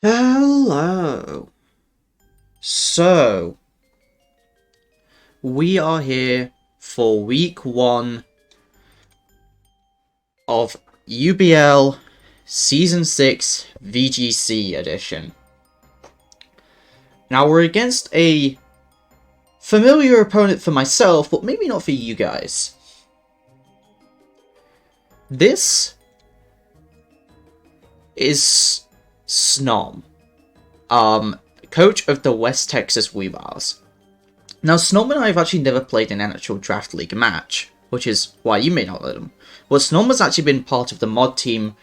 Hello. So, we are here for week 1 of UBL Season 6 VGC edition. Now, we're against a familiar opponent for myself, but maybe not for you guys. This is Snom, coach of the West Texas Weavers. Now, Snom and I have actually never played an actual Draft League match, which is why you may not know them. But Snom has actually been part of the mod team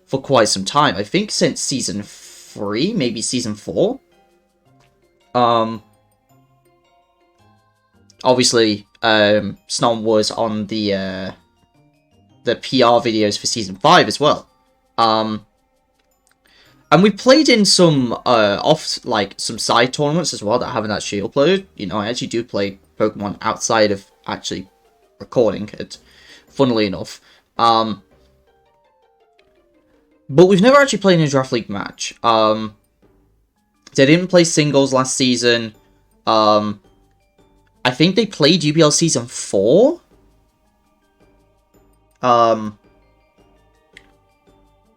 for quite some time. I think since Season 3, maybe Season 4. Obviously, Snom was on the PR videos for Season 5 as well. And we played in some some side tournaments as well that I haven't actually uploaded. You know, I actually do play Pokemon outside of actually recording it, funnily enough. But we've never actually played in a Draft League match. They didn't play singles last season. I think they played UBL Season 4.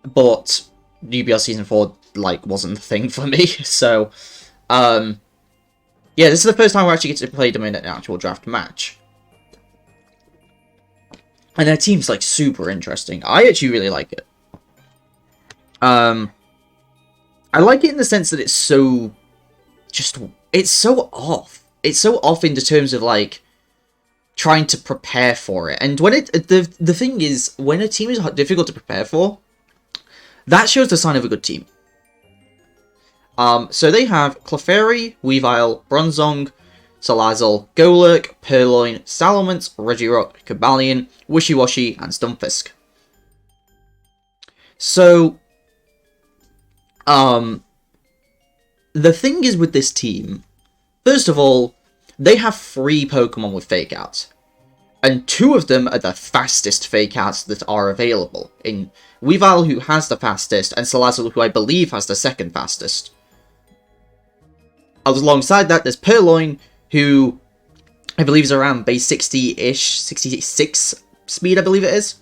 But UBL Season 4, wasn't the thing for me, so, yeah, this is the first time we actually get to play them in an actual draft match. And their team's, super interesting. I actually really like it. I like it in the sense that it's so, it's so off. It's so off in the terms of, trying to prepare for it. And when the thing is, when a team is difficult to prepare for, that shows the sign of a good team. So they have Clefairy, Weavile, Bronzong, Salazzle, Golurk, Purloin, Salamence, Regirock, Cobalion, Wishiwashi, and Stunfisk. So, the thing is with this team, first of all, they have 3 Pokemon with Fake Out. And 2 of them are the fastest Fake Outs that are available. In Weavile, who has the fastest, and Salazzle, who I believe has the second fastest. Alongside that, there's Purloin, who I believe is around base 60-ish, 66 speed, I believe it is.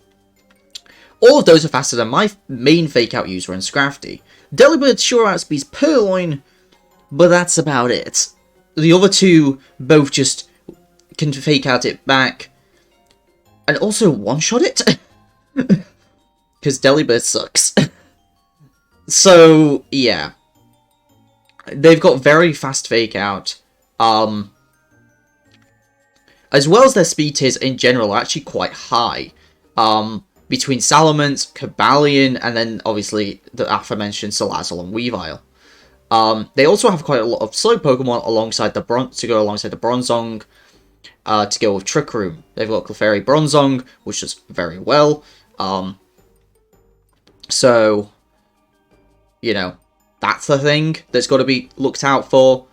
All of those are faster than my main Fake Out user in Scrafty. Delibird sure outspeeds Purloin, but that's about it. The other 2 both just can Fake Out it back. And also one-shot it? Because Delibird sucks. So, yeah. They've got very fast Fake Out. As well as their speed tiers in general are actually quite high. Between Salamence, Cobalion, and then obviously the aforementioned Salazzle and Weavile. They also have quite a lot of slow Pokemon alongside the Bronzong. To go with Trick Room. They've got Clefairy Bronzong, which does very well. So, you know, that's the thing that's got to be looked out for.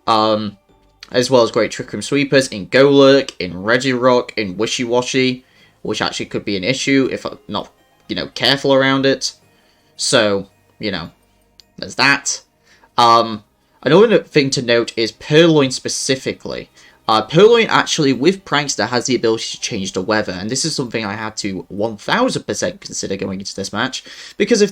As well as great Trick Room Sweepers in Golurk, in Regirock, in Wishiwashi, which actually could be an issue if I'm not, careful around it. So, there's that. Another thing to note is Purloin specifically. Purloin actually, with Prankster, has the ability to change the weather, and this is something I had to 1000% consider going into this match, because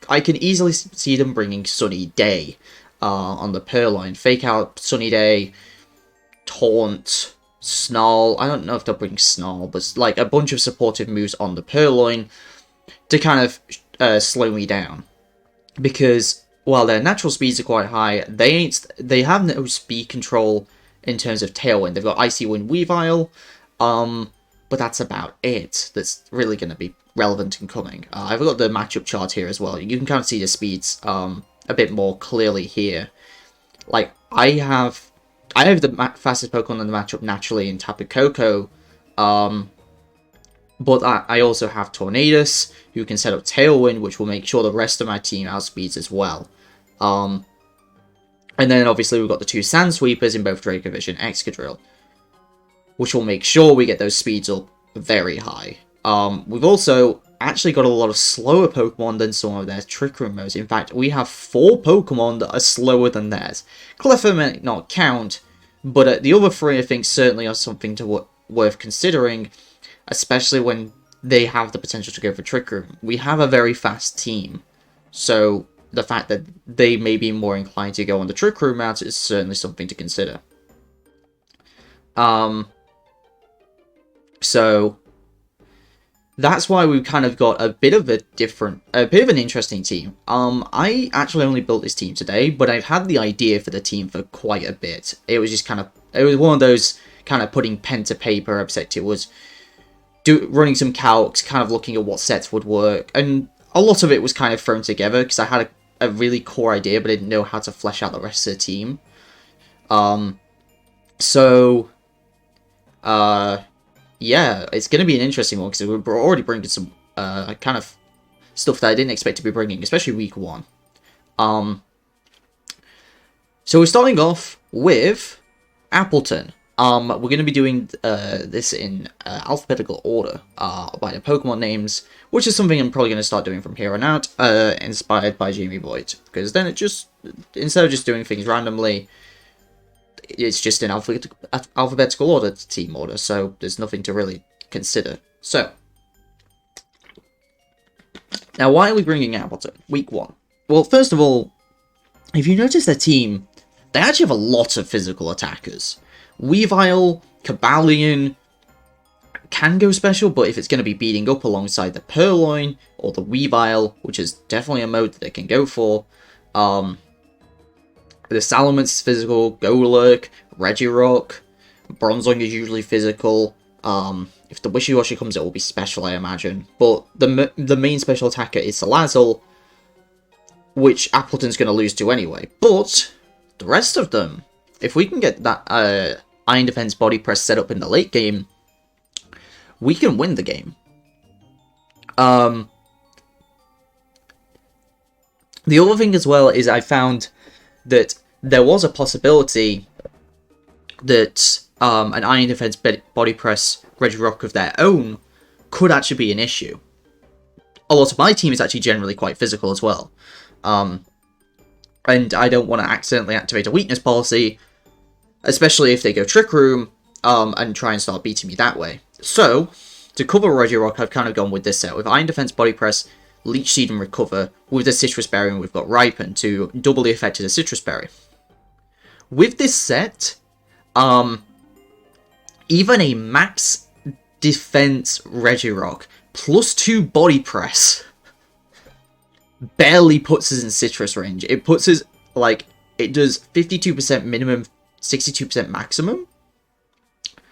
I can easily see them bringing Sunny Day on the Purloin. Fake Out, Sunny Day, Taunt, Snarl. I don't know if they'll bring Snarl, but a bunch of supportive moves on the Purloin to kind of slow me down, because while their natural speeds are quite high, they have no speed control. In terms of Tailwind, they've got Icy Wind Weavile, but that's about it. That's really going to be relevant and coming. I've got the matchup chart here as well. You can kind of see the speeds a bit more clearly here. I have the fastest Pokemon in the matchup naturally in Tapu Koko, but I also have Tornadus, who can set up Tailwind, which will make sure the rest of my team outspeeds as well. And then, obviously, we've got the 2 Sand Sweepers in both Dracovish and Excadrill, which will make sure we get those speeds up very high. We've also actually got a lot of slower Pokemon than some of their Trick Room modes. In fact, we have 4 Pokemon that are slower than theirs. Clefairy may not count, but the other 3 I think certainly are something to worth considering, especially when they have the potential to go for Trick Room. We have a very fast team, so the fact that they may be more inclined to go on the Trick Room route is certainly something to consider. So that's why we've kind of got a bit of an interesting team. I actually only built this team today, but I've had the idea for the team for quite a bit. It was just it was one of those kind of putting pen to paper, except it was running some calcs, kind of looking at what sets would work, and a lot of it was kind of thrown together because I had a really core idea, but I didn't know how to flesh out the rest of the team. Yeah, it's going to be an interesting one, because we're already bringing some kind of stuff that I didn't expect to be bringing, especially week 1. So we're starting off with Appleton. We're going to be doing this in alphabetical order by the Pokemon names, which is something I'm probably going to start doing from here on out, inspired by Jamie Boyd, because then instead of just doing things randomly, it's just in alphabetical order to team order, so there's nothing to really consider. So, now why are we bringing Appleton? Week 1. Well, first of all, if you notice their team, they actually have a lot of physical attackers. Weavile, Cobalion can go special, but if it's going to be beating up alongside the Purloin or the Weavile, which is definitely a mode that they can go for, the Salamence is physical, Golurk, Regirock, Bronzong is usually physical. If the Wishy-Washy comes, it will be special, I imagine. But the main special attacker is Salazzle, which Appleton's going to lose to anyway. But the rest of them, if we can get that Iron Defense Body Press set up in the late game, we can win the game. The other thing as well is I found that there was a possibility that an Iron Defense Body Press Regirock of their own could actually be an issue. A lot of my team is actually generally quite physical as well. And I don't want to accidentally activate a weakness policy, especially if they go Trick Room, and try and start beating me that way. So, to cover Regirock, I've kind of gone with this set. With Iron Defense Body Press, Leech Seed and Recover. With the Citrus Berry, and we've got Ripen to double the effect of the Citrus Berry. With this set, even a max defense Regirock plus 2 body press barely puts us in citrus range. It puts us, like, it does 52% minimum, 62% maximum.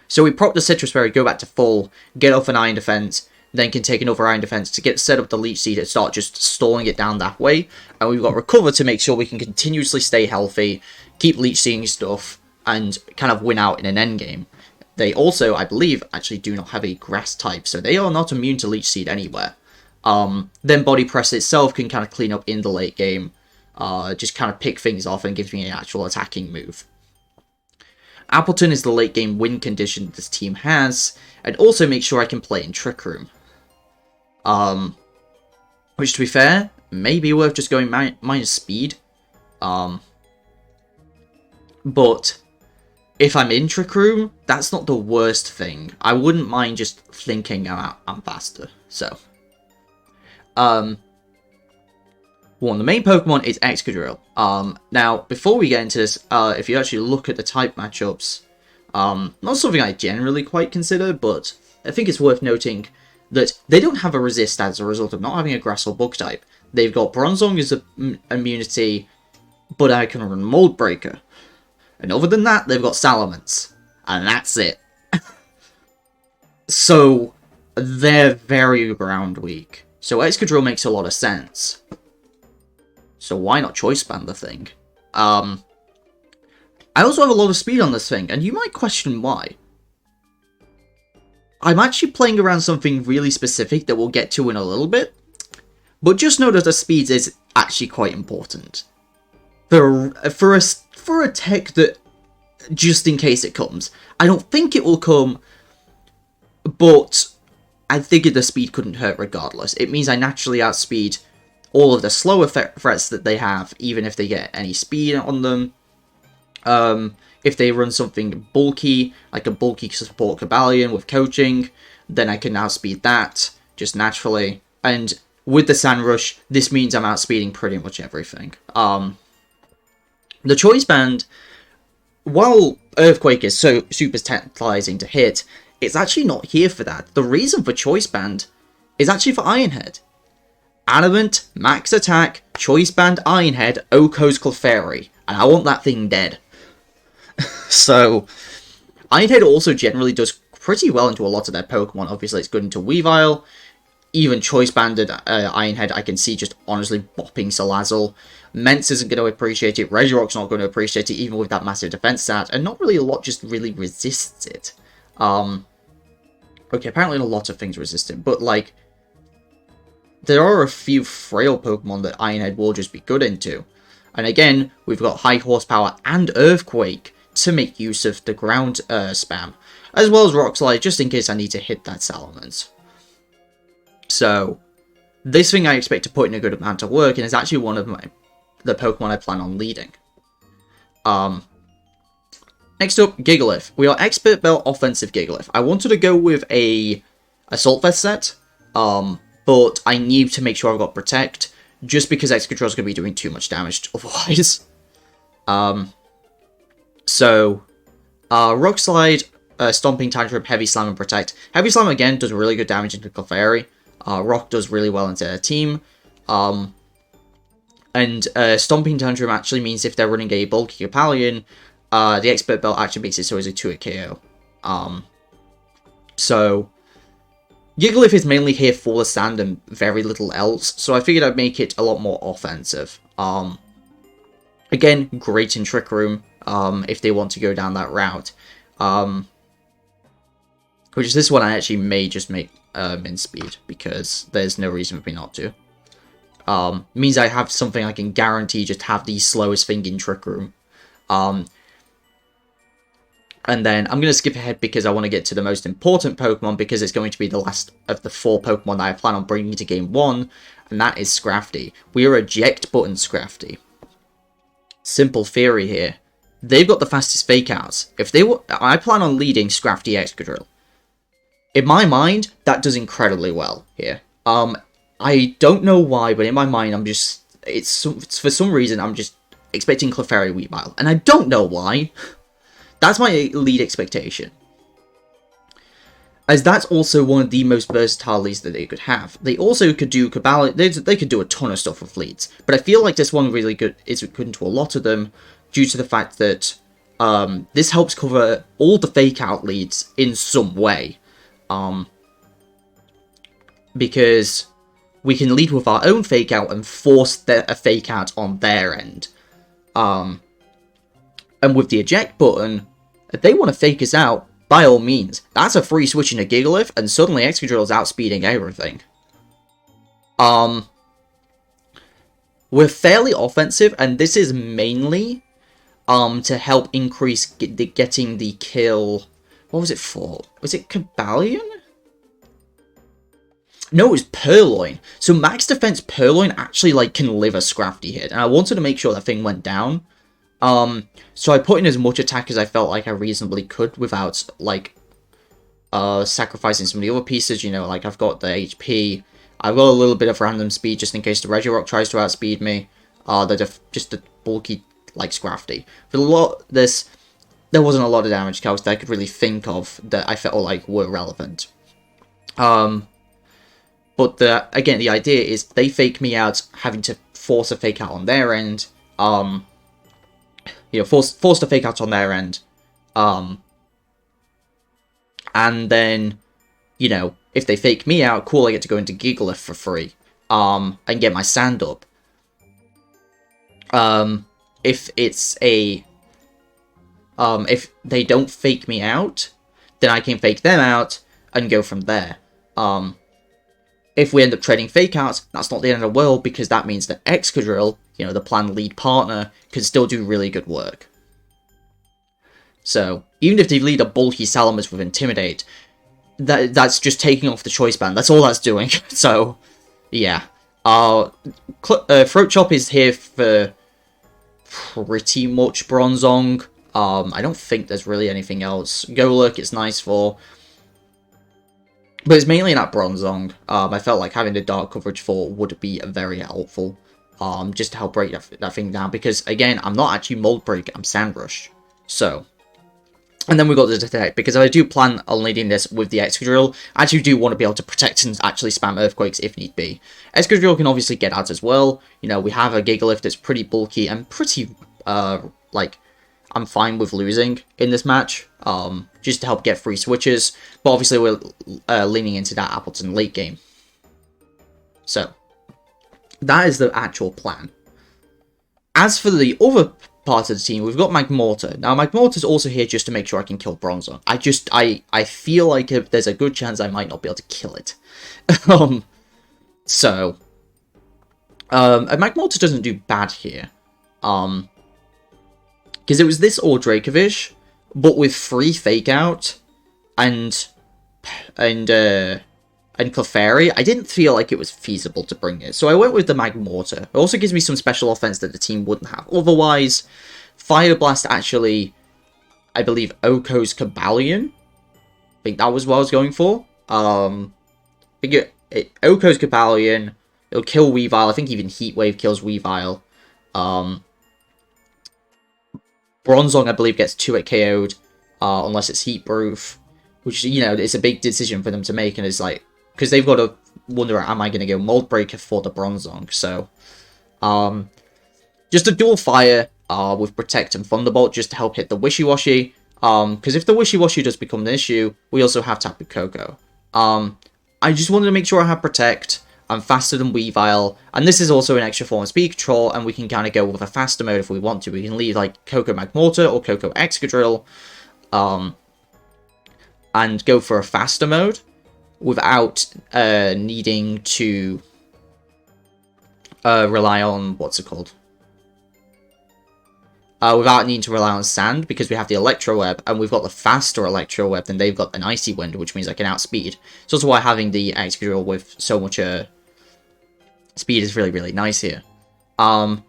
So we prop the Citrus Berry, go back to full, get off an Iron Defense, then can take another Iron Defense to get set up the Leech Seed and start just stalling it down that way. And we've got Recover to make sure we can continuously stay healthy, keep Leech Seeding stuff, and kind of win out in an endgame. They also, I believe, actually do not have a Grass type, so they are not immune to Leech Seed anywhere. Then Body Press itself can kind of clean up in the late game, just kind of pick things off and give me an actual attacking move. Appleton is the late game win condition this team has, and also make sure I can play in Trick Room. Which, to be fair, may be worth just going minus speed. But if I'm in Trick Room, that's not the worst thing. I wouldn't mind just thinking I'm faster. So, the main Pokemon is Excadrill. Now, before we get into this, if you actually look at the type matchups, not something I generally quite consider, but I think it's worth noting that they don't have a resist as a result of not having a Grass or Bug type. They've got Bronzong as an immunity, but I can run Mold Breaker. And other than that, they've got Salamence. And that's it. So, they're very ground weak. So Excadrill makes a lot of sense. So why not Choice Band the thing? I also have a lot of speed on this thing, and you might question why. I'm actually playing around something really specific that we'll get to in a little bit, but just know that the speed is actually quite important. For a tech that, just in case it comes, I don't think it will come, but I figured the speed couldn't hurt regardless. It means I naturally outspeed all of the slower threats that they have, even if they get any speed on them. If they run something bulky, like a bulky support Cabalion with coaching, then I can outspeed that, just naturally. And with the Sand Rush, this means I'm outspeeding pretty much everything. The Choice Band, while Earthquake is so super tantalizing to hit, it's actually not here for that. The reason for Choice Band is actually for Iron Head. Adamant, max attack, Choice Band, Iron Head, Oko's Clefairy. And I want that thing dead. So, Iron Head also generally does pretty well into a lot of their Pokemon. Obviously, it's good into Weavile. Even Choice Banded Iron Head, I can see just honestly bopping Salazzle. Mence isn't going to appreciate it. Regirock's not going to appreciate it, even with that massive defense stat. And not really a lot just really resists it. Okay, apparently a lot of things resist it. But, like, there are a few frail Pokemon that Iron Head will just be good into. And again, we've got High Horsepower and Earthquake to make use of the ground spam. As well as Rock Slide, just in case I need to hit that Salamence. So, this thing I expect to put in a good amount of work, and is actually one of the Pokemon I plan on leading. Next up, Gigalith. We are Expert Belt Offensive Gigalith. I wanted to go with a Assault Vest set, but I need to make sure I've got Protect, just because Excadrill's going to be doing too much damage otherwise. Rock Slide, Stomping Tantrum, Heavy Slam, and Protect. Heavy Slam, again, does really good damage into Clefairy. Rock does really well into their team. Stomping Tantrum actually means if they're running a bulky Capalion, the Expert Belt actually makes it so it's a 2-hit KO. Gigalith is mainly here for the sand and very little else, so I figured I'd make it a lot more offensive. Again, great in Trick Room, if they want to go down that route. Which is this one I actually may just make min speed, because there's no reason for me not to. Means I have something I can guarantee just have the slowest thing in Trick Room. And then I'm going to skip ahead because I want to get to the most important Pokemon, because it's going to be the last of the 4 Pokemon that I plan on bringing to Game 1, and that is Scrafty. We are Eject Button Scrafty. Simple theory here. They've got the fastest Fake Outs. I plan on leading Scrafty Excadrill. In my mind, that does incredibly well here. I don't know why, but in my mind, it's for some reason, I'm just expecting Clefairy Weavile, and I don't know why. That's my lead expectation. As that's also one of the most versatile leads that they could have. They also could do Cabal. They could do a ton of stuff with leads, but I feel like this one really is good into a lot of them, due to the fact that this helps cover all the Fake Out leads in some way. Because we can lead with our own Fake Out and force a Fake Out on their end. And with the Eject button, if they want to fake us out, by all means, that's a free switch into Gigalith, and suddenly Excadrill is outspeeding everything. We're fairly offensive, and this is mainly to help increase getting the kill. What was it for? Was it Cabalion? No, it was Purloin. So max defense Purloin actually can live a Scrafty hit, and I wanted to make sure that thing went down. So I put in as much attack as I felt like I reasonably could without, sacrificing some of the other pieces, I've got the HP, I've got a little bit of random speed just in case the Regirock tries to outspeed me, just a bulky, Scrafty. For there wasn't a lot of damage calcs that I could really think of that I felt like were relevant. But again, the idea is they fake me out, having to force a Fake Out on their end, force the Fake Out on their end. And then, if they fake me out, cool, I get to go into Gigalith for free. And get my sand up. If they don't fake me out, then I can fake them out and go from there. If we end up trading Fake Outs, that's not the end of the world, because that means that Excadrill, the planned lead partner, can still do really good work. So, even if they lead a bulky Salamence with Intimidate, that's just taking off the choice band. That's all that's doing. So, yeah. Throat Chop is here for pretty much Bronzong. I don't think there's really anything else. Golurk it's nice for. But it's mainly that Bronzong. I felt like having the dark coverage for would be very helpful. Just to help break that thing down. Because, again, I'm not actually Mold Break, I'm Sand Rush. So. And then we got the Detect, because I do plan on leading this with the Excadrill. I actually do want to be able to protect and actually spam Earthquakes if need be. Excadrill can obviously get out as well. You know, we have a Gigalith that's pretty bulky and pretty, like, I'm fine with losing in this match. Just to help get free switches. But obviously we're leaning into that Appleton late game. So, that is the actual plan. As for the other part of the team, we've got Magmortar. Now, Magmortar's also here just to make sure I can kill Bronzong. I feel like if there's a good chance I might not be able to kill it. And Magmortar doesn't do bad here. Because it was this or Dracovish, but with free Fake Out and Clefairy, I didn't feel like it was feasible to bring it. So I went with the Magmortar. It also gives me some special offense that the team wouldn't have. Otherwise, Fire Blast actually, I believe, Oko's Cobalion. I think that was what I was going for. I think Oko's Cobalion, it'll kill Weavile. I think even Heat Wave kills Weavile. Bronzong, I believe, gets 2 at KO'd, unless it's Heat Proof. Which, you know, it's a big decision for them to make, and it's like, because they've got to wonder, am I going to go Mold Breaker for the Bronzong? So, just a dual fire with Protect and Thunderbolt just to help hit the Wishy-Washy. Because if the Wishy-Washy does become an issue, we also have Tapu Koko. I just wanted to make sure I have Protect. I'm faster than Weavile, and this is also an extra form of Speed Control, and we can kind of go with a faster mode if we want to. We can leave, like, Koko Magmortar or Koko Excadrill, and go for a faster mode without needing to rely on, what's it called? Without needing to rely on Sand, because we have the Electro Web, and we've got the faster Electro Web than they've got an Icy Wind, which means I can outspeed. It's also why having the Excadrill with so much speed is really, really nice here. I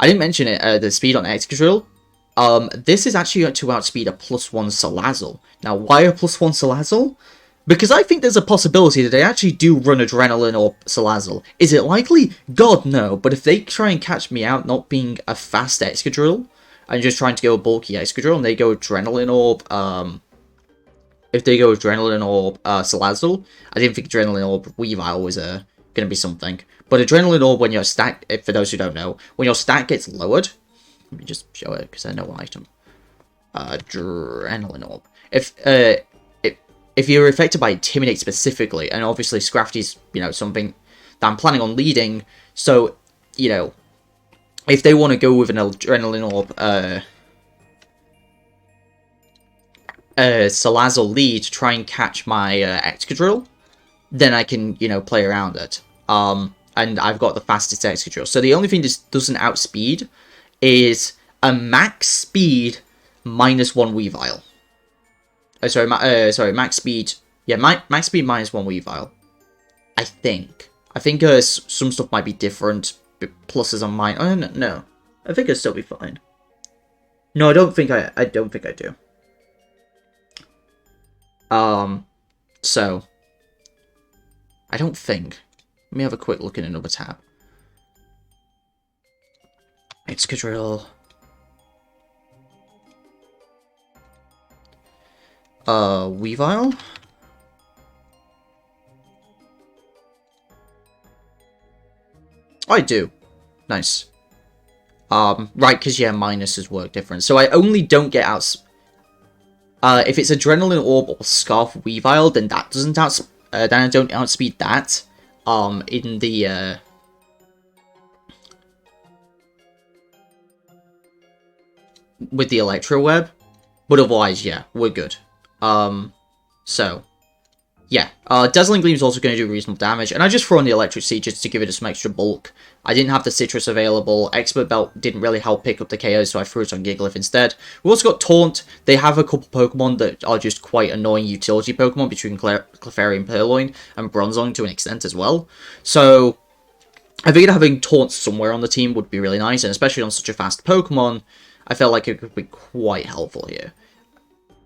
didn't mention it, the speed on Excadrill. This is actually to outspeed a +1 Salazzle. Now, why a +1 Salazzle? Because I think there's a possibility that they actually do run Adrenaline or Salazzle. Is it likely? God, no. But if they try and catch me out not being a fast Excadrill, and just trying to go a bulky Excadrill, and they go Adrenaline Orb, if they go Adrenaline Orb Salazzle, I didn't think Adrenaline Orb Weavile was going to be something. But Adrenaline Orb, when your stat, for those who don't know, when your stat gets lowered, let me just show it, because I know what item. Adrenaline Orb. If you're affected by Intimidate specifically, and obviously Scrafty's, you know, something that I'm planning on leading, so, you know, if they want to go with an Adrenaline Orb, Salazzle lead to try and catch my Excadrill, then I can, you know, play around it. And I've got the fastest Excadrill. So the only thing this doesn't outspeed is a max speed -1 Weavile. Max speed. Yeah, max speed -1 Weavile. I think. Some stuff might be different. Pluses on mine. Oh no. I think it'll still be fine. No, I don't think I do. So I don't think. Let me have a quick look in another tab. Excadrill. Weavile? Oh, I do. Nice. Right, because, yeah, minuses work different. So I only don't get out... if it's Adrenaline Orb or Scarf Weavile, then that doesn't then I don't outspeed that. In the, with the Electro Web. But otherwise, yeah, we're good. So, yeah, Dazzling Gleam is also going to do reasonable damage, and I just throw in the Electric Seed just to give it some extra bulk. I didn't have the Citrus available, Expert Belt didn't really help pick up the KOs, so I threw it on Gigalith instead. We also got Taunt. They have a couple Pokemon that are just quite annoying utility Pokemon between Clefairy and Purloin, and Bronzong to an extent as well. So, I figured having Taunt somewhere on the team would be really nice, and especially on such a fast Pokemon, I felt like it could be quite helpful here.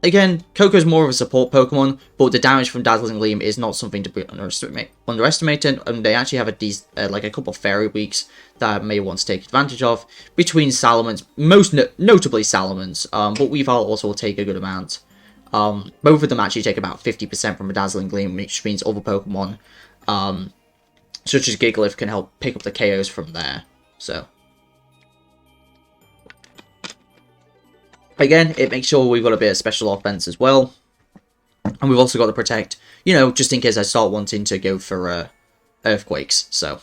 Again, Coco's more of a support Pokemon, but the damage from Dazzling Gleam is not something to be underestimated, and they actually have a couple of Fairy Weeks that I may want to take advantage of, between Salamence, most notably Salamence, but Weavile also will take a good amount. Both of them actually take about 50% from a Dazzling Gleam, which means other Pokemon, such as Gigalith, can help pick up the KOs from there, so... Again, it makes sure we've got a bit of special offense as well. And we've also got to protect, you know, just in case I start wanting to go for Earthquakes. So,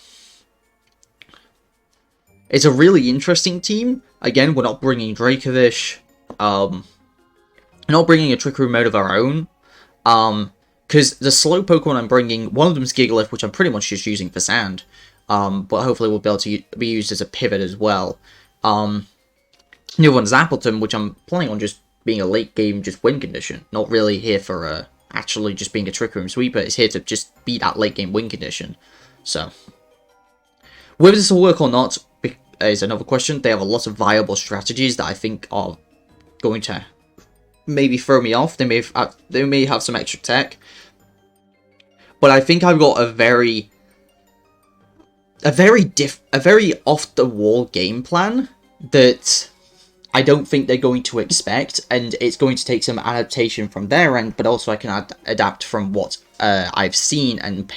it's a really interesting team. Again, we're not bringing Dracovish. We're not bringing a Trick Room mode of our own. Because the slow Pokemon I'm bringing, one of them is Gigalith, which I'm pretty much just using for Sand. But hopefully we'll be able to be used as a pivot as well. The other one's Appleton, which I'm planning on just being a late game, just win condition. Not really here for actually just being a Trick Room sweeper. It's here to just be that late game win condition. So, whether this will work or not is another question. They have a lot of viable strategies that I think are going to maybe throw me off. They may have some extra tech, but I think I've got a very off the wall game plan that I don't think they're going to expect, and it's going to take some adaptation from their end, but also I can adapt from what I've seen and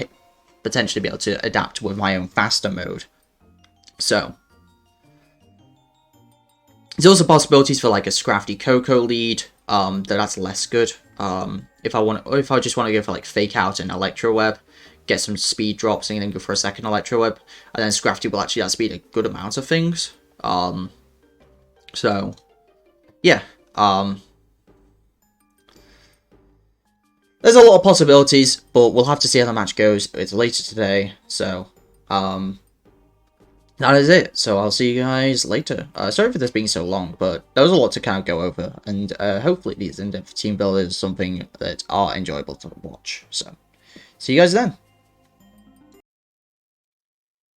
potentially be able to adapt with my own faster mode. So, there's also possibilities for like a Scrafty Coco lead, that's less good. If I just want to go for like Fake Out and Electro Web, get some speed drops and then go for a second Electro Web, and then Scrafty will actually outspeed a good amount of things. So, yeah, there's a lot of possibilities, but we'll have to see how the match goes. It's later today, so, that is it. So I'll see you guys later. Sorry for this being so long, but there was a lot to kind of go over, and hopefully these in-depth team builders are something that are enjoyable to watch. So, see you guys then.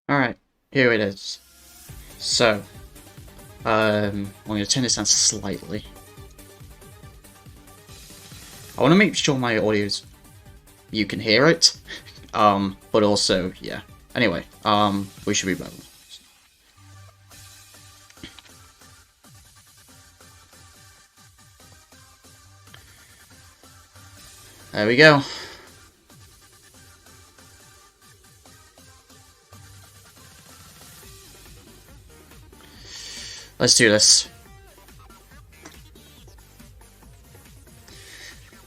Alright, here it is. So, I'm going to turn this down slightly. I want to make sure my audio's... you can hear it. But also, yeah. Anyway, we should be better. There we go. Let's do this.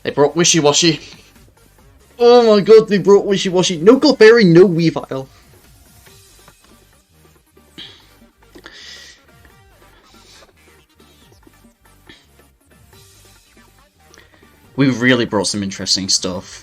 They brought Wishy Washy. Oh my god, they brought Wishy Washy. No Clefairy, no Weavile. We really brought some interesting stuff.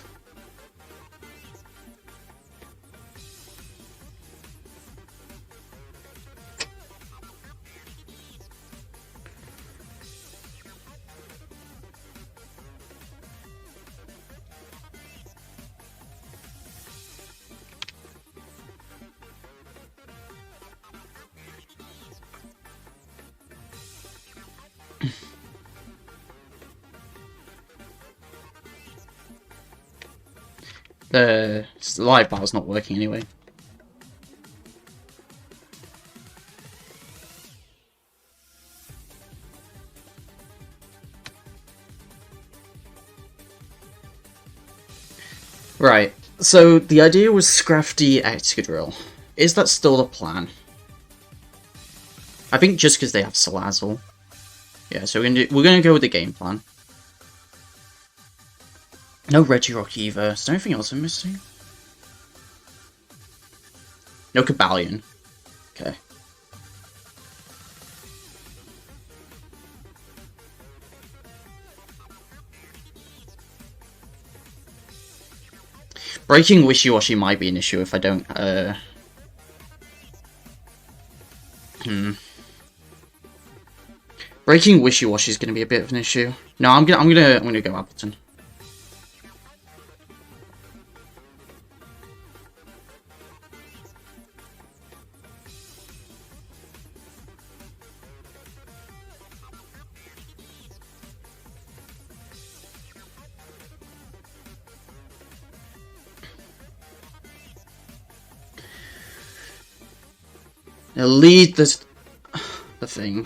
The live bar's not working anyway. Right, so the idea was Scrafty Excadrill. Is that still the plan? I think just because they have Salazzle. Yeah, so we're gonna go with the game plan. No Regirock either. Is there anything else I'm missing? No Cobalion. Okay. Breaking wishy-washy might be an issue if I don't, Breaking wishy-washy is going to be a bit of an issue. No, I'm gonna go Appleton. Now lead the thing.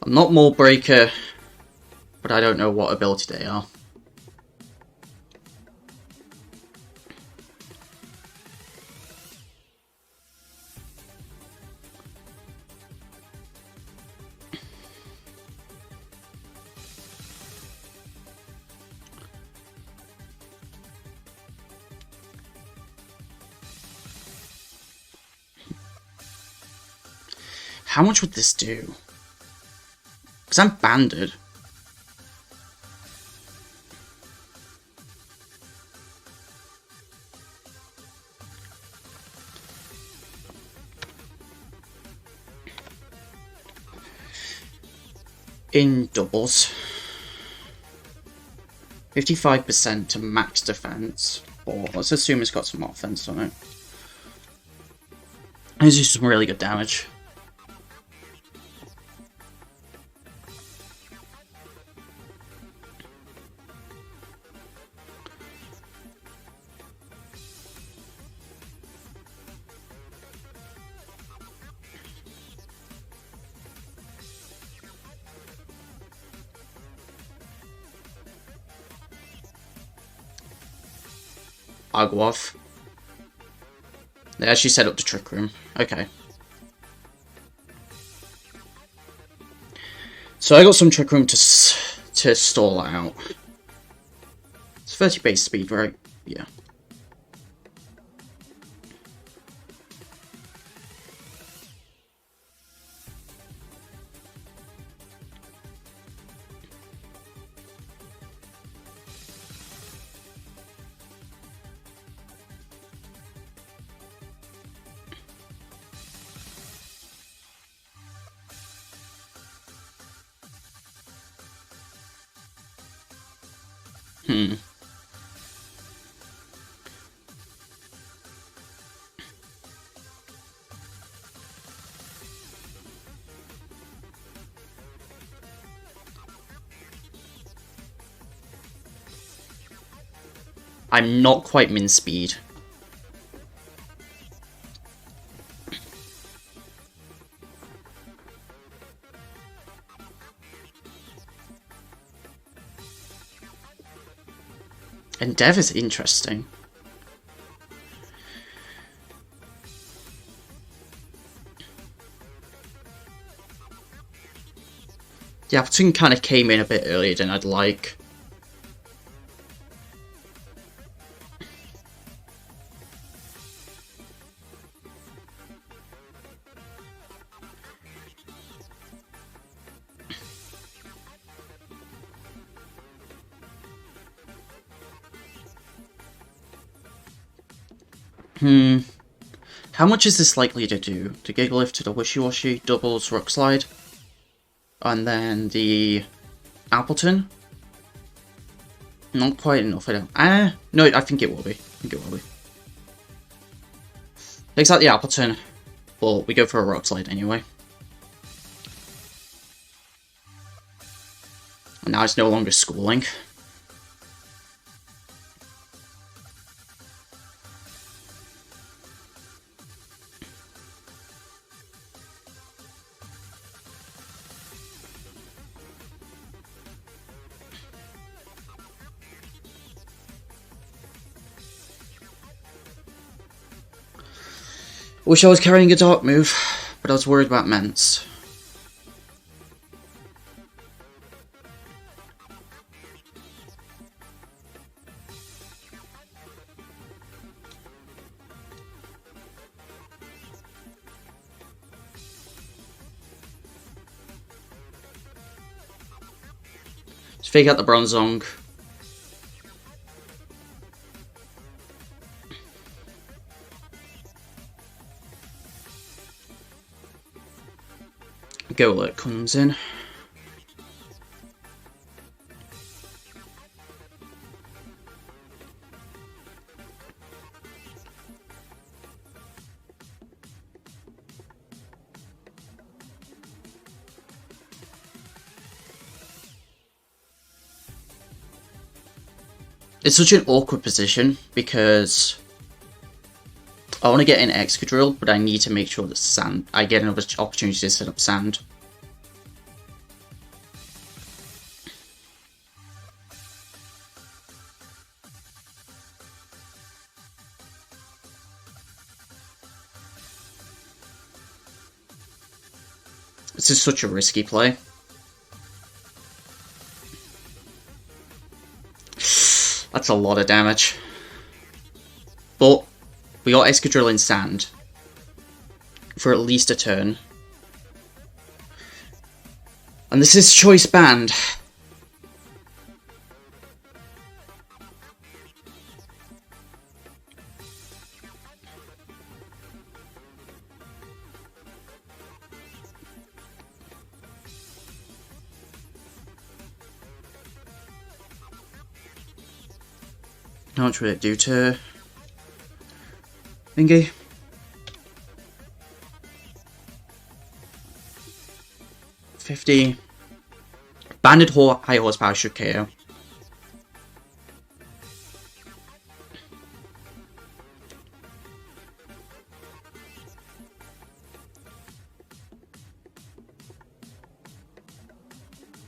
I'm not Mold Breaker, but I don't know what ability they are. How much would this do? Because I'm banded. In doubles. 55% to max defense. Or let's assume it's got some offense on it. This is some really good damage. I'll go off. They actually set up the Trick Room. Okay. So I got some Trick Room to stall out. It's 30 base speed, right? Yeah. I'm not quite min speed. Endeavor's interesting. The Appleton kind of came in a bit earlier than I'd like. How much is this likely to do? The Giggle Lift to the Wishy Washy, doubles Rock Slide, and then the Appleton? Not quite enough, I don't... no, I think it will be. Takes out the Appleton, but we go for a Rock Slide anyway. And now it's no longer schooling. Wish I was carrying a dark move, but I was worried about Mence. Let's fake out the Bronzong. Golurk comes in. It's such an awkward position because I want to get in Excadrill, but I need to make sure that sand. I get another opportunity to set up sand. This is such a risky play. That's a lot of damage. But we got Excadrill in sand for at least a turn. And this is choice band. How much would it do to Thingy? $50. Banded high horsepower should KO.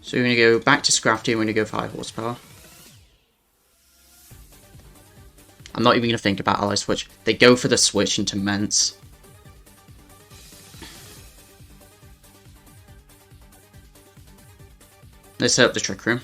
So we're going to go back to Scrafty and we're going to go for high horsepower. I'm not even going to think about ally switch. They go for the switch into Mence. Let's set up the Trick Room.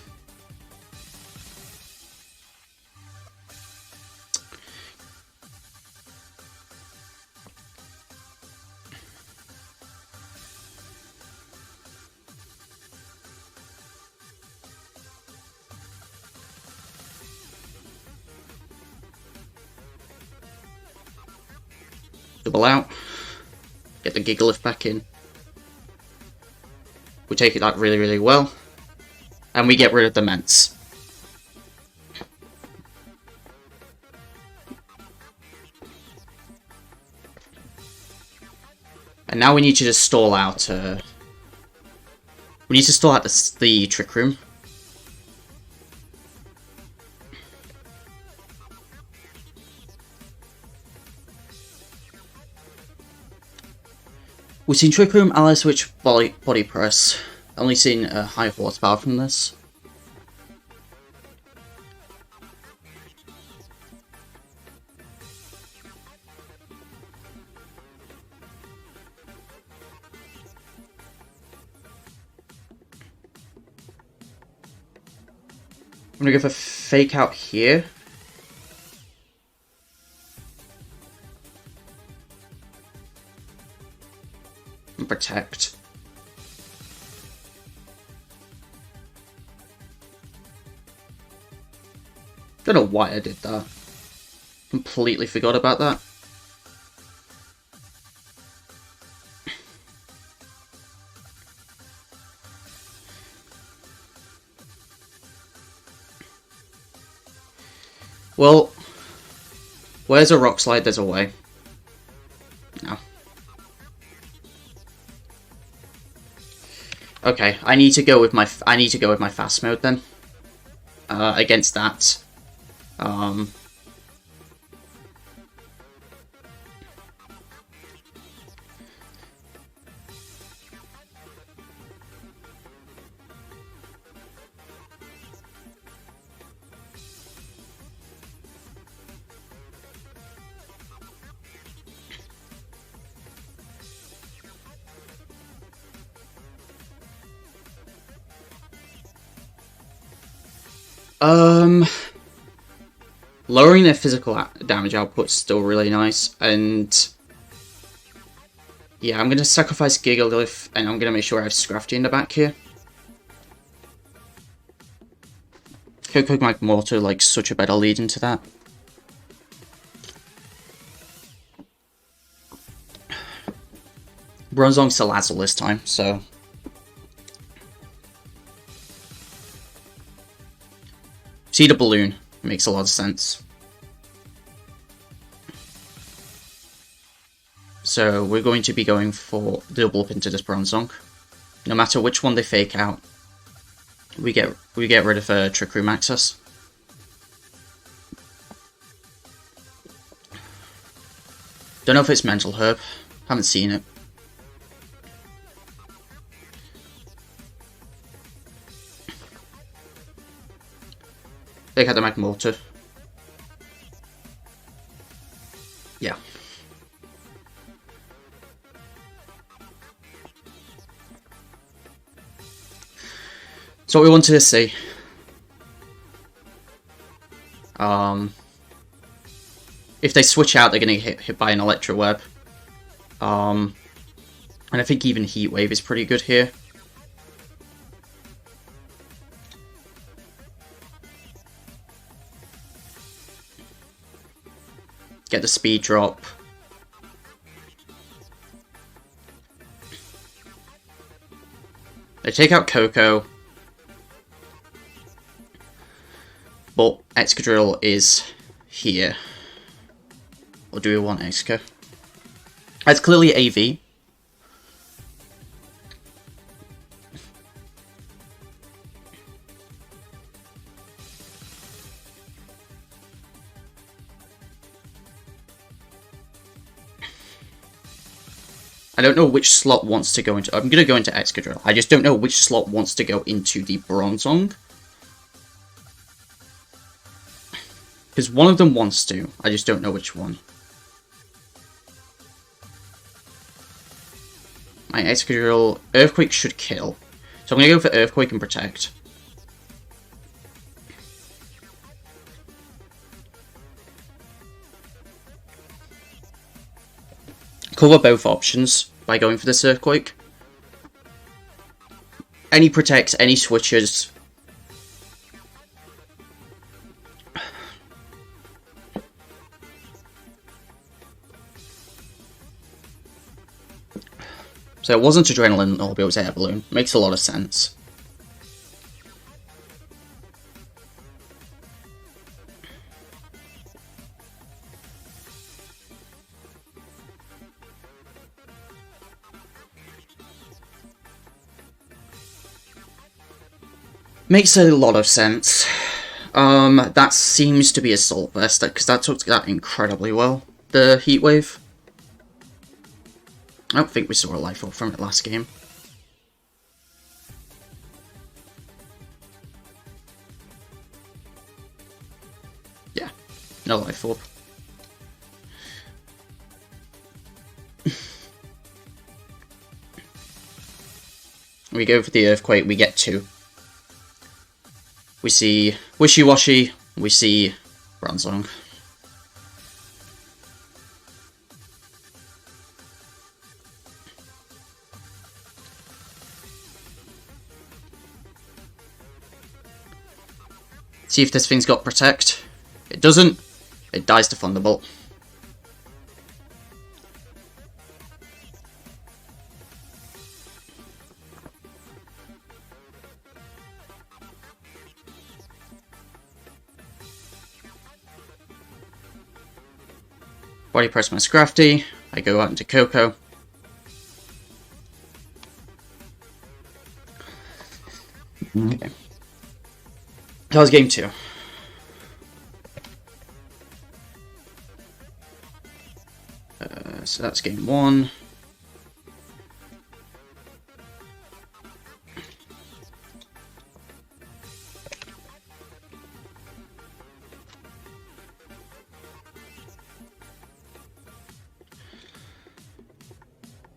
Double out. Get the Gigalith back in. We take it out really, really well. And we get rid of the Mence. And now we need to just stall out. We need to stall out the Trick Room. We've seen Trick Room, ally switch, body press. Only seen high horsepower from this. I'm gonna go for fake out here. And protect. Don't know why I did that. Completely forgot about that. Well, where's a rock slide? There's a way. No. Okay, I need to go with my fast mode then. Against that. Lowering their physical damage output is still really nice, and yeah, I'm going to sacrifice Gigalith, and I'm going to make sure I have Scrafty in the back here. Coco Magmortar, like, such a better lead into that. Bronzong Salazzle this time, so... See the balloon. Makes a lot of sense. So we're going to be going for double up into this Bronzong. No matter which one they fake out, we get rid of Trick Room access. Don't know if it's Mental Herb. Haven't seen it. Fake out the Magmortar. Yeah. So what we wanted to see. If they switch out, they're going to get hit by an Electro Web. And I think even Heat Wave is pretty good here. Get the speed drop. They take out Coco. But Excadrill is here. Or do we want Exca? It's clearly AV. I don't know which slot wants to go into... I'm going to go into Excadrill. I just don't know which slot wants to go into the Bronzong. Because one of them wants to. I just don't know which one. My Excadrill... Earthquake should kill. So I'm going to go for Earthquake and Protect. Cover both options by going for this Earthquake. Any Protects, any Switches. So it wasn't Adrenaline Orb, it was Air Balloon. Makes a lot of sense. Makes a lot of sense. That seems to be Assault Vest, because that took that incredibly well. The Heat Wave. I don't think we saw a Life Orb from it last game. Yeah, no Life Orb. We go for the Earthquake, we get 2. We see Wishy Washy, we see Bronzong. See if this thing's got Protect. It doesn't. It dies to Thunderbolt. Body Press my Scrafty. I go out into Coco. Okay. That was game 2. So that's game 1.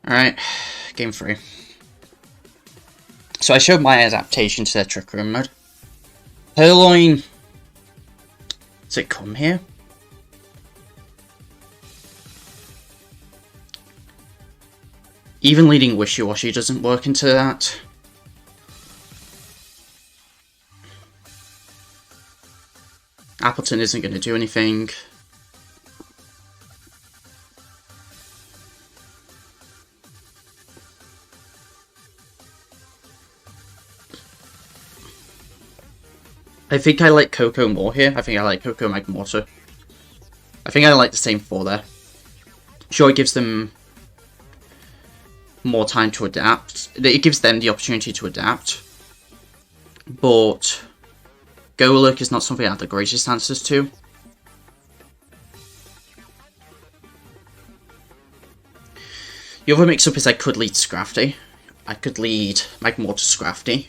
Alright, game 3. So I showed my adaptation to their Trick Room mode. Purloin... Does it come here? Even leading Wishy Washy doesn't work into that. Appleton isn't going to do anything. I think I like Coco more here. I think I like Coco Magmortar. I think I like the same 4 there. Sure, it gives them more time to adapt. It gives them the opportunity to adapt. But Golurk is not something I have the greatest answers to. The other mix-up is I could lead Scrafty. I could lead Magmortar Scrafty.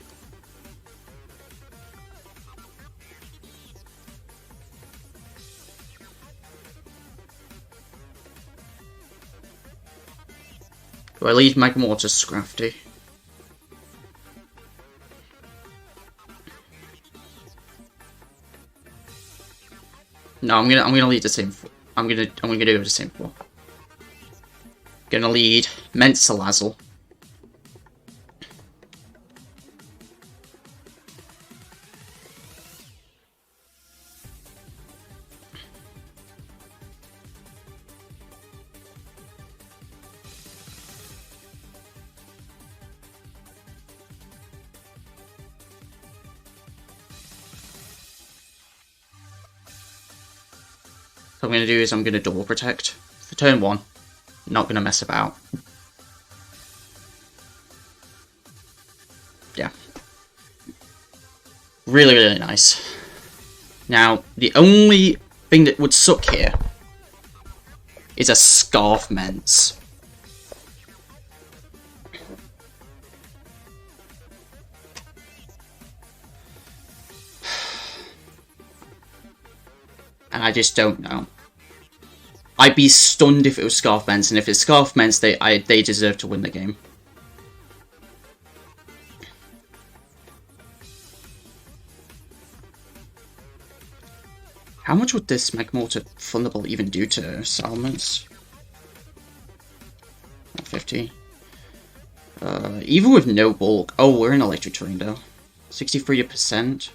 Do I lead Magmortar Scrafty? No, I'm gonna lead the same. I'm gonna do the same 4. Gonna lead Mensalazal. What I'm going to do is I'm going to double protect for turn 1. Not going to mess about. Yeah. Really, really nice. Now, the only thing that would suck here is a Scarf Mence. And I just don't know. I'd be stunned if it was Scarf Mence, and if it's Scarf Mence, they deserve to win the game. How much would this Magmortar Thunderbolt even do to Salmons? 50. Even with no bulk. Oh, we're in electric terrain though. 63%.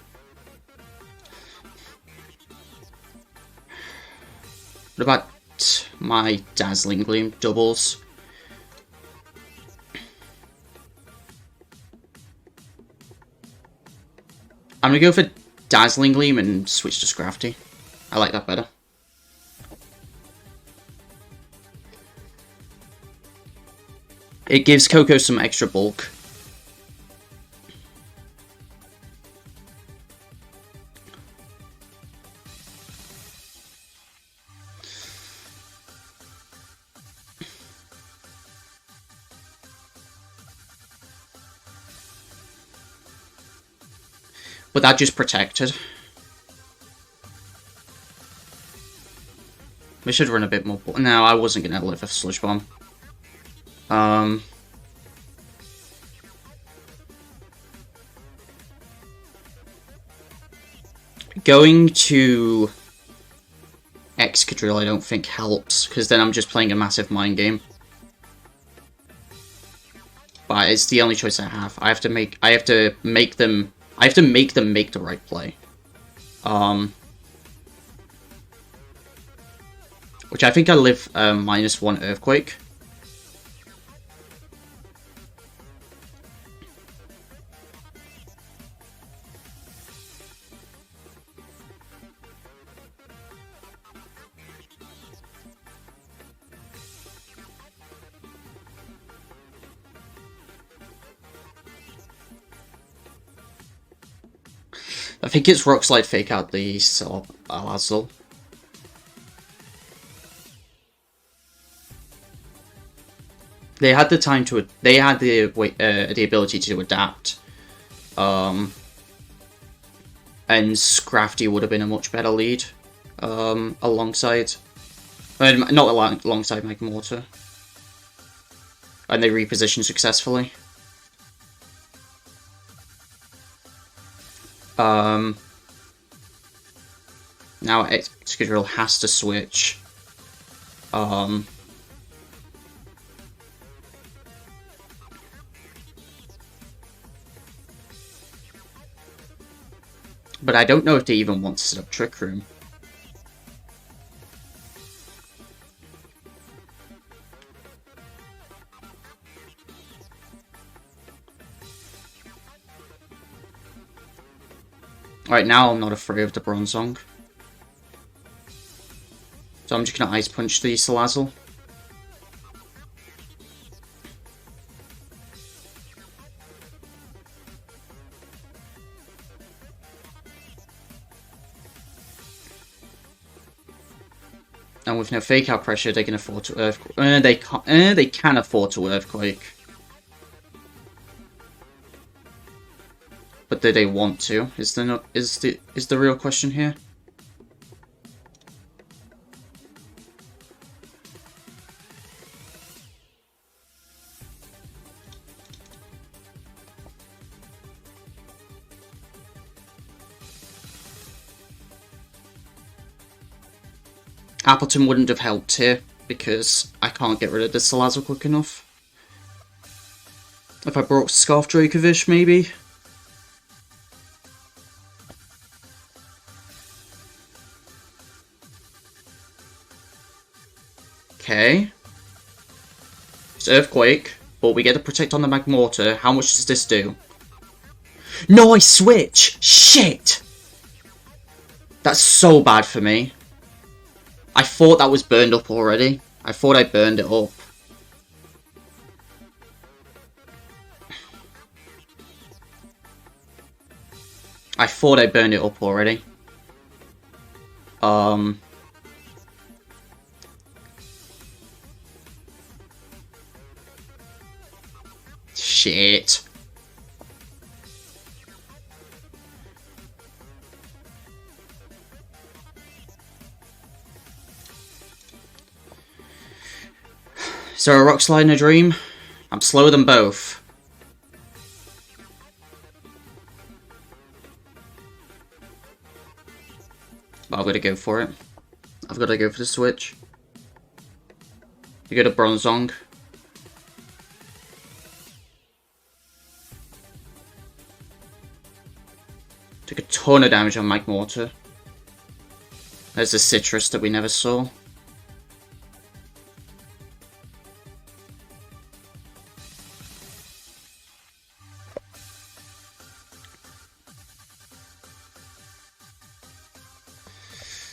What about my Dazzling Gleam doubles? I'm gonna go for Dazzling Gleam and switch to Scrafty. I like that better. It gives Coco some extra bulk. But that just protected. We should run a bit more. No, I wasn't going to live a Sludge Bomb. Going to Excadrill I don't think helps, because then I'm just playing a massive mind game. But it's the only choice I have. I have to make them make the right play. Which I think I live -1 Earthquake. I think it's Rock Slide fake out the Salazzle. They had the time to. They had the ability to adapt. And Scrafty would have been a much better lead. Alongside, not alongside Magmortar. And they repositioned successfully. Now Excadrill has to switch. But I don't know if they even want to set up Trick Room. Alright, now I'm not afraid of the Bronzong. So I'm just gonna Ice Punch the Salazzle. And with no Fake Out pressure, they can afford to Earthquake. They can afford to Earthquake. But do they want to? Is the real question here? Appleton wouldn't have helped here, because I can't get rid of the Salazzle quick enough. If I brought Scarf Dracovish, maybe? Okay. It's Earthquake, but we get to protect on the Magmortar. How much does this do? No, I switch! Shit! That's so bad for me. I thought that was burned up already. I thought I burned it up. I thought I burned it up already. Shit. So a Rock Slide and a Dream? I'm slower than both. But I've got to go for it. I've got to go for the switch. You get a Bronzong. Took a ton of damage on Magmortar. There's the Citrus that we never saw.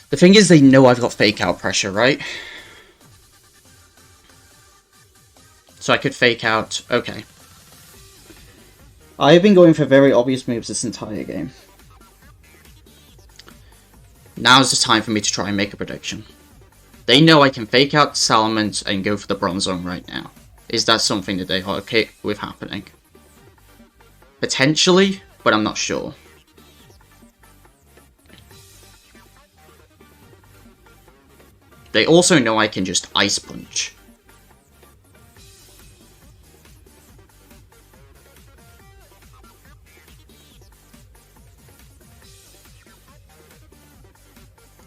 The thing is, they know I've got Fake Out pressure, right? So I could Fake Out. Okay. I have been going for very obvious moves this entire game. Now's the time for me to try and make a prediction. They know I can Fake Out Salamence and go for the Bronzong right now. Is that something that they are okay with happening? Potentially, but I'm not sure. They also know I can just Ice Punch.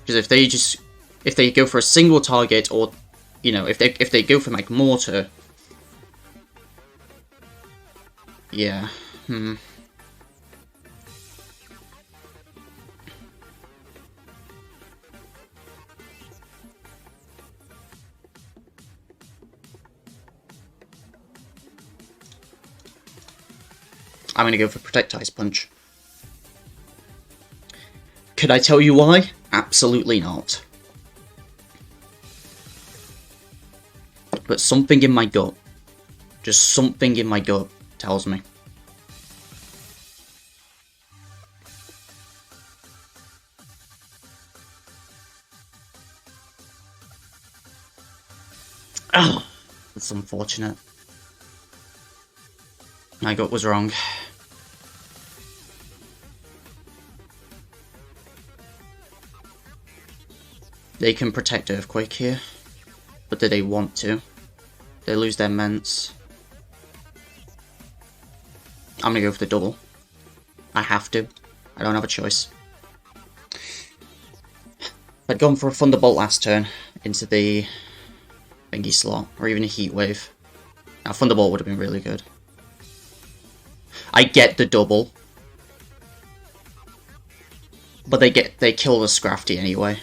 Because if they go for a single target, or, you know, if they go for Magmortar, yeah, I'm gonna go for Protect Ice Punch. Could I tell you why? Absolutely not. But something in my gut, just something in my gut, tells me. Oh, that's unfortunate. My gut was wrong. They can protect Earthquake here, but do they want to? They lose their Ments. I'm gonna go for the double. I have to. I don't have a choice. I'd gone for a Thunderbolt last turn into the thingy slot, or even a Heat Wave. Now Thunderbolt would have been really good. I get the double, but they kill the Scrafty anyway.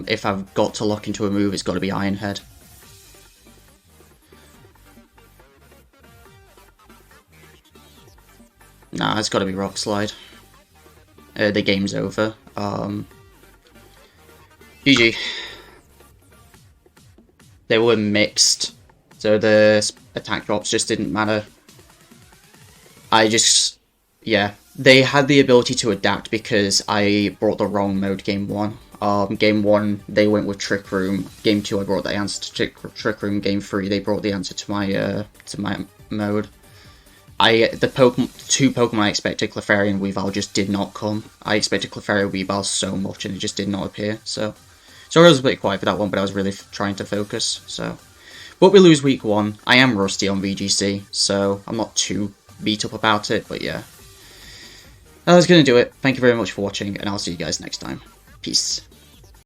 If I've got to lock into a move, it's got to be Iron Head. Nah, it's got to be Rock Slide. The game's over. GG. They were mixed, so the attack drops just didn't matter. Yeah, they had the ability to adapt because I brought the wrong mode game 1. Game 1, they went with Trick Room. Game 2, I brought the answer to Trick Room. Game 3, they brought the answer to my mode. The two Pokemon I expected, Clefairy and Weavile, just did not come. I expected Clefairy and Weavile so much, and it just did not appear. So I was a bit quiet for that one, but I was really trying to focus. So, but we lose week 1. I am rusty on VGC, so I'm not too beat up about it. But yeah, that was gonna do it. Thank you very much for watching, and I'll see you guys next time. Peace.